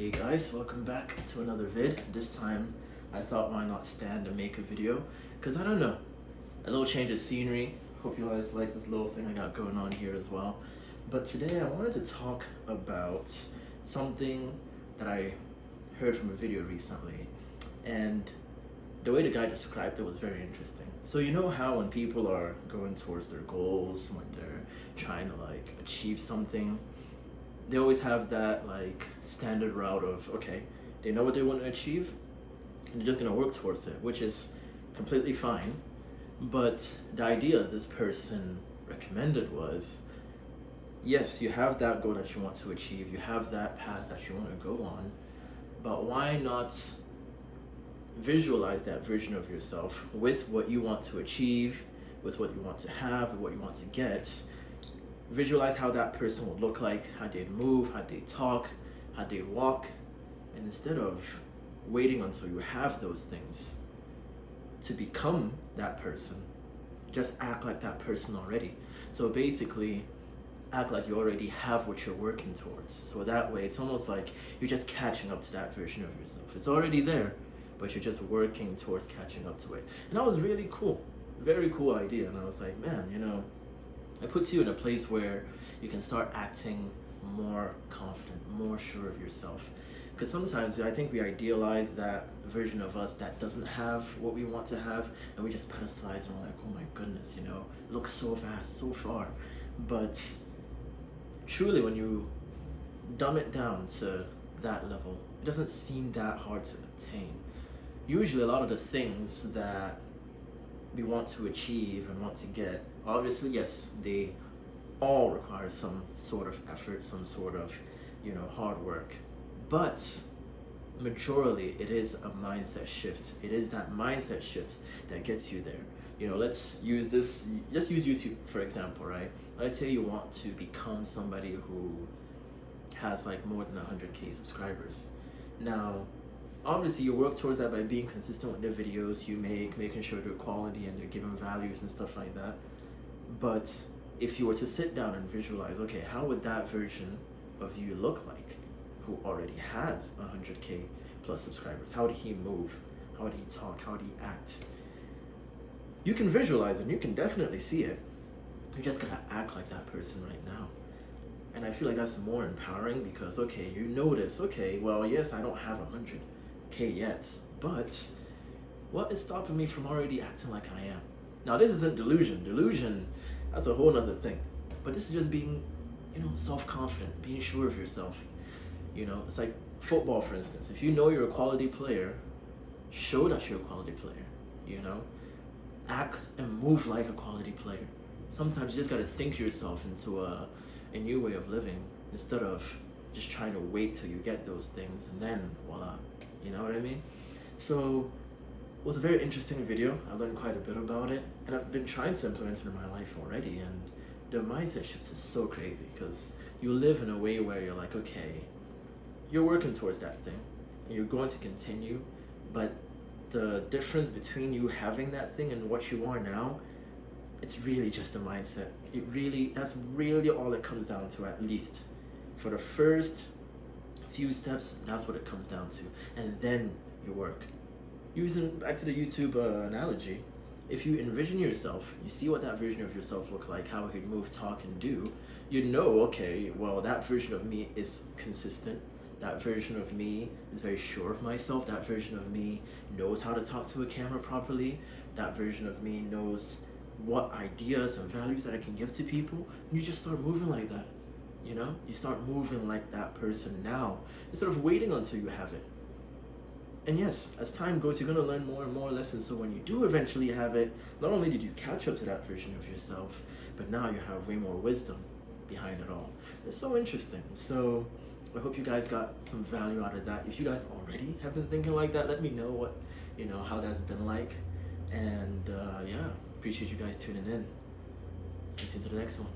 Hey guys, welcome back to another vid. This time I thought why not stand and make a video, because I don't know, a little change of scenery. Hope you guys like this little thing I got going on here as well. But today I wanted to talk about something that I heard from a video recently, and the way the guy described it was very interesting. So you know how when people are going towards their goals, when they're trying to achieve something, they always have that standard route of, okay, they know what they want to achieve and they're just going to work towards it, which is completely fine. But the idea this person recommended was, yes, you have that goal that you want to achieve, you have that path that you want to go on, but why not visualize that version of yourself with what you want to achieve, with what you want to have, with what you want to get. Visualize how that person would look like, how they'd move, how they'd talk, how they'd walk. And instead of waiting until you have those things to become that person, just act like that person already. So basically, act like you already have what you're working towards. So that way, it's almost like you're just catching up to that version of yourself. It's already there, but you're just working towards catching up to it. And that was really cool. Very cool idea. And I was like, man, it puts you in a place where you can start acting more confident, more sure of yourself. Because sometimes I think we idealize that version of us that doesn't have what we want to have, and we just pedestalize and we're like, oh my goodness, it looks so vast, so far. But truly, when you dumb it down to that level, it doesn't seem that hard to attain. Usually a lot of the things that we want to achieve and want to get, obviously, yes, they all require some sort of effort, some sort of, hard work. But majorly, it is a mindset shift. It is that mindset shift that gets you there. Let's use YouTube, for example, right? Let's say you want to become somebody who has more than 100K subscribers. Now, obviously, you work towards that by being consistent with the videos you make, making sure they're quality and they're given values and stuff like that. But if you were to sit down and visualize, okay, how would that version of you look like who already has 100K plus subscribers? How would he move? How would he talk? How would he act? You can visualize it, and you can definitely see it. You just gotta act like that person right now. And I feel like that's more empowering because, okay, you notice, okay, well, yes, I don't have 100K yet, but what is stopping me from already acting like I am? Now, this isn't delusion. Delusion, that's a whole other thing. But this is just being, self-confident, being sure of yourself. It's like football, for instance. If you know you're a quality player, show that you're a quality player, Act and move like a quality player. Sometimes you just got to think yourself into a new way of living instead of just trying to wait till you get those things and then voila. You know what I mean? So it was a very interesting video. I learned quite a bit about it, and I've been trying to implement it in my life already. And the mindset shift is so crazy because you live in a way where you're like, okay, you're working towards that thing and you're going to continue, but the difference between you having that thing and what you are now, it's really just the mindset. That's really all it comes down to, at least for the first few steps. That's what it comes down to, and then you work. Using back to the YouTube analogy, if you envision yourself, you see what that version of yourself look like, how he'd move, talk, and do, okay, well, that version of me is consistent. That version of me is very sure of myself. That version of me knows how to talk to a camera properly. That version of me knows what ideas and values that I can give to people. And you just start moving like that. You start moving like that person now instead of waiting until you have it. And yes, as time goes, you're going to learn more and more lessons. So when you do eventually have it, not only did you catch up to that version of yourself, but now you have way more wisdom behind it all. It's so interesting. So I hope you guys got some value out of that. If you guys already have been thinking like that, let me know what, how that's been like. And yeah, appreciate you guys tuning in. Stay tuned to the next one.